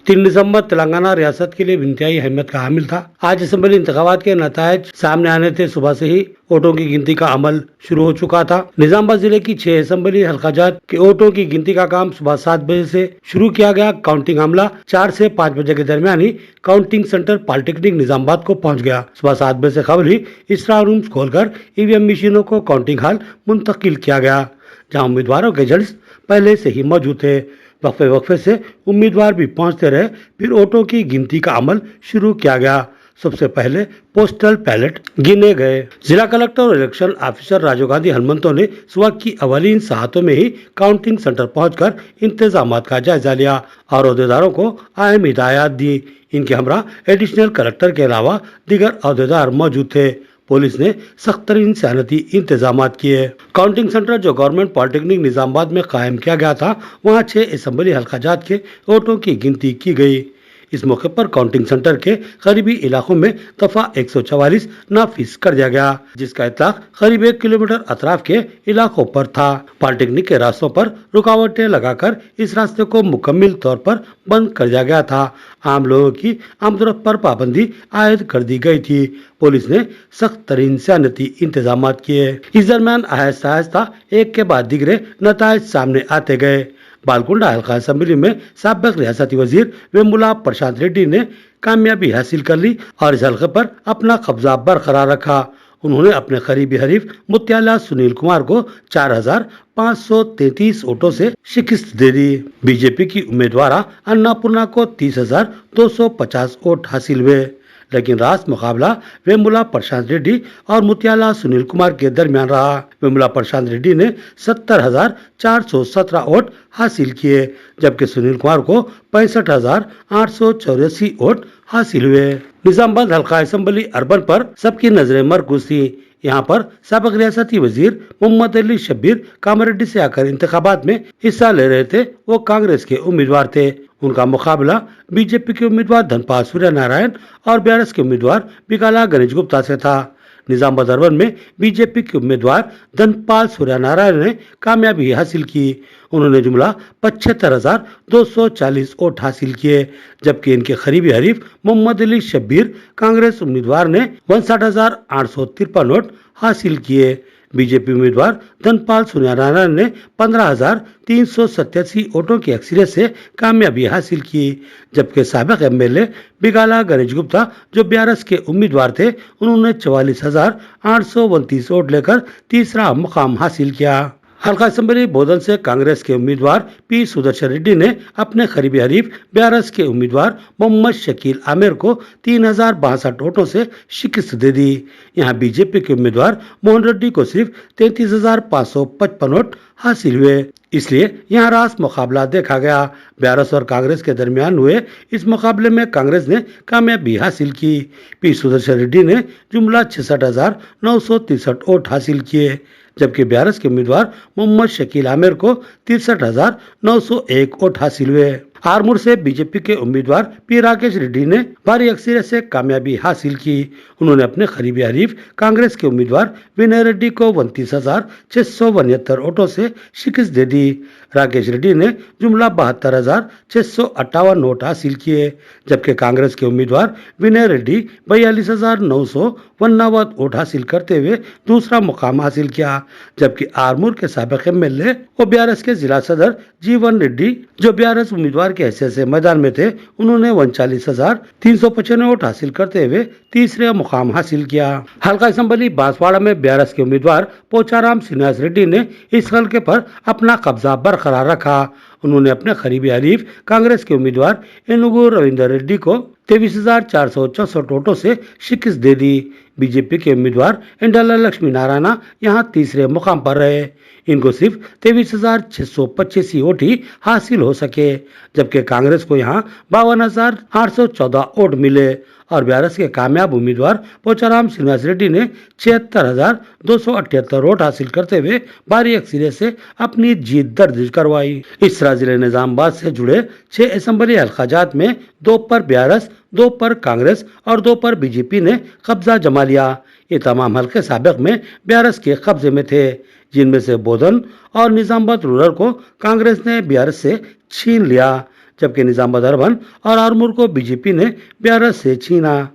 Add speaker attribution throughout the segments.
Speaker 1: 3 दिसंबर तेलंगाना रियासत के लिए इंतहाई अहमियत का हामिल था। आज असेंबली इंतखाबात के नतायज सामने आने थे। सुबह से ही वोटों की गिनती का अमल शुरू हो चुका था। निजामाबाद जिले की 6 असेंबली हल्काजात के वोटों की गिनती का काम सुबह 7 बजे से शुरू किया गया। काउंटिंग अमला 4 से 5 बजे के दरमियान ही काउंटिंग सेंटर पॉलिटेक्निक निजामाबाद को पहुंच गया। सुबह 7 बजे से कबल ही इसरा रूम्स खोलकर ईवीएम मशीनों को काउंटिंग हॉल मुंतकिल किया गया, जहां उम्मीदवारों के एजेंट्स पहले से ही मौजूद थे। वक्फे वक्फे से उम्मीदवार भी पहुंचते रहे। फिर वोटों की गिनती का अमल शुरू किया गया। सबसे पहले पोस्टल बैलेट गिने गए। जिला कलेक्टर और इलेक्शन ऑफिसर राजीव गांधी हनुमंतो ने सुबह की अवलीन सातों में ही काउंटिंग सेंटर पहुंचकर इंतजामात का जायजा लिया और अहदेदारों को अहम हिदायत दी। इनके हमरा एडिशनल कलेक्टर के अलावा दीगर अहदेदार मौजूद थे। पुलिस ने सख्त तरीन सैनती इंतजाम किए। काउंटिंग सेंटर जो गवर्नमेंट पॉलिटेक्निक निजामाबाद में कायम किया गया था, वहां 6 असेंबली हल्काजात के वोटों की गिनती की गई। इस मौके पर काउंटिंग सेंटर के करीबी इलाकों में दफा 144 नाफिज कर दिया गया, जिसका इतलाक करीब 1 किलोमीटर अतराफ के इलाकों पर था। पॉलिटेक्निक के रास्तों पर रुकावटें लगाकर इस रास्ते को मुकम्मल तौर पर बंद कर दिया गया था। आम लोगों की आमदोरफ्त पर पाबंदी आयद कर दी गई थी। पुलिस ने सख्त तरीन सैनती इंतजाम किए। इस दरमियान आहिस्ता आहिस्ता एक के बाद दिगरे नतायज सामने आते गए। बालकुंडा हल्का असेंबली में साबिक रियासती वजीर वेमुला प्रशांत रेड्डी ने कामयाबी हासिल कर ली और इस हल्के पर अपना कब्जा बरकरार रखा। उन्होंने अपने करीबी हरीफ मुत्याला सुनील कुमार को 4533 वोटों से शिकस्त दे दी। बीजेपी की उम्मीदवार अन्नापूर्णा को 30,250 वोट हासिल हुए, लेकिन रास मुकाबला वेमुला प्रशांत रेड्डी और मुत्याला सुनील कुमार के दरमियान रहा। वेमुला प्रशांत रेड्डी ने 70,417 वोट हासिल किए, जबकि सुनील कुमार को 65,884 वोट हासिल हुए। निजामाबाद हल्का असेंबली अर्बन पर सबकी नजरें मरकूज थी। यहाँ पर साबिक रियासती वजीर मोहम्मद अली शब्बीर कामारेड्डी से आकर इंतखाबात में हिस्सा ले रहे थे। वो कांग्रेस के उम्मीदवार थे। उनका मुकाबला बीजेपी के उम्मीदवार धनपाल सूर्य नारायण और बीआरएस के उम्मीदवार बिकाला गणेश गुप्ता से था। निजामाबाद अर्बन में बीजेपी के उम्मीदवार धनपाल सूर्य नारायण ने कामयाबी हासिल की। उन्होंने जुमला 75,240 वोट हासिल किए, जबकि इनके करीबी हरीफ मोहम्मद अली शब्बीर कांग्रेस उम्मीदवार ने 59,853 वोट हासिल किए। बीजेपी उम्मीदवार धनपाल सूर्यनारायण ने 15,387 वोटों की अक्सरियत से कामयाबी हासिल की, जबकि साबिक एमएलए बिकाला गणेश गुप्ता जो बीआरएस के उम्मीदवार थे, उन्होंने 44,829 वोट लेकर तीसरा मुकाम हासिल किया। हल्का असेंबली बोधन से कांग्रेस के उम्मीदवार पी सुदर्शन रेड्डी ने अपने करीबी हरीफ बीआरएस के उम्मीदवार मोहम्मद शकील आमिर को 3,062 वोटों से शिकस्त दे दी। यहाँ बीजेपी के उम्मीदवार मोहन रेड्डी को सिर्फ 33,555 वोट हासिल हुए, इसलिए यहाँ रास मुकाबला देखा गया। बीआरएस और कांग्रेस के दरमियान हुए इस मुकाबले में कांग्रेस ने कामयाबी हासिल की। पी सुदर्शन रेड्डी ने जुमला 66,963 वोट हासिल किए, जबकि बीआरएस के उम्मीदवार मोहम्मद शकील आमिर को 63,901 वोट हासिल हुए। आरमूर से बीजेपी के उम्मीदवार पी राकेश रेड्डी ने भारी अक्सरियत से कामयाबी हासिल की। उन्होंने अपने करीबी हरीफ कांग्रेस के उम्मीदवार विनय रेड्डी को 29,672 वोटों से शिकस्त दे दी। राकेश रेड्डी ने जुमला 72,658 वोट हासिल किए, जबकि कांग्रेस के उम्मीदवार विनय रेड्डी 42,959 वोट हासिल करते हुए दूसरा मुकाम हासिल किया। जबकि आरमूर के साबिक एमएलए और बीआरएस के जिला सदर जीवन रेड्डी जो बीआरएस उम्मीदवार के हैसियत से मैदान में थे, उन्होंने 39,395 वोट हासिल करते हुए तीसरे मुकाम हासिल किया। हल्का असेंबली बांसवाड़ा में बीआरएस के उम्मीदवार पोचाराम श्रीनिवास रेड्डी ने इस हल्के पर अपना कब्जा बरकरार रखा। उन्होंने अपने करीबी हरीफ कांग्रेस के उम्मीदवार एनुगु रविंदर रेड्डी को 23,464 वोटों से शिकस्त दे दी। बीजेपी के उम्मीदवार इंडला लक्ष्मी नारायण यहाँ तीसरे मुकाम पर रहे। इनको सिर्फ 23,685 वोट ही हासिल हो सके, जबकि कांग्रेस को यहाँ 52,814 वोट मिले और बीआरएस के कामयाब उम्मीदवार पोचाराम श्रीनिवास रेड्डी ने 76,278 वोट हासिल करते हुए भारी अक्सरियत से अपनी जीत दर्ज करवाई। इस तरह जिले निजामाबाद से जुड़े 6 असेंबली हल्काजात में 2 पर बीआरएस, 2 पर कांग्रेस और 2 पर बीजेपी ने कब्जा जमा लिया। ये तमाम हल्के साबिक में बीआरएस के कब्जे में थे, जिनमें से बोधन और निजामाबाद रूरल को कांग्रेस ने बीआरएस से छीन लिया, जबकि निजामाबाद अर्बन और आरमूर को बीजेपी ने बेरस से छीना।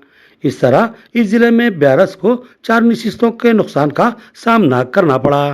Speaker 1: इस तरह इस जिले में बेरस को 4 नशिस्तों के नुकसान का सामना करना पड़ा।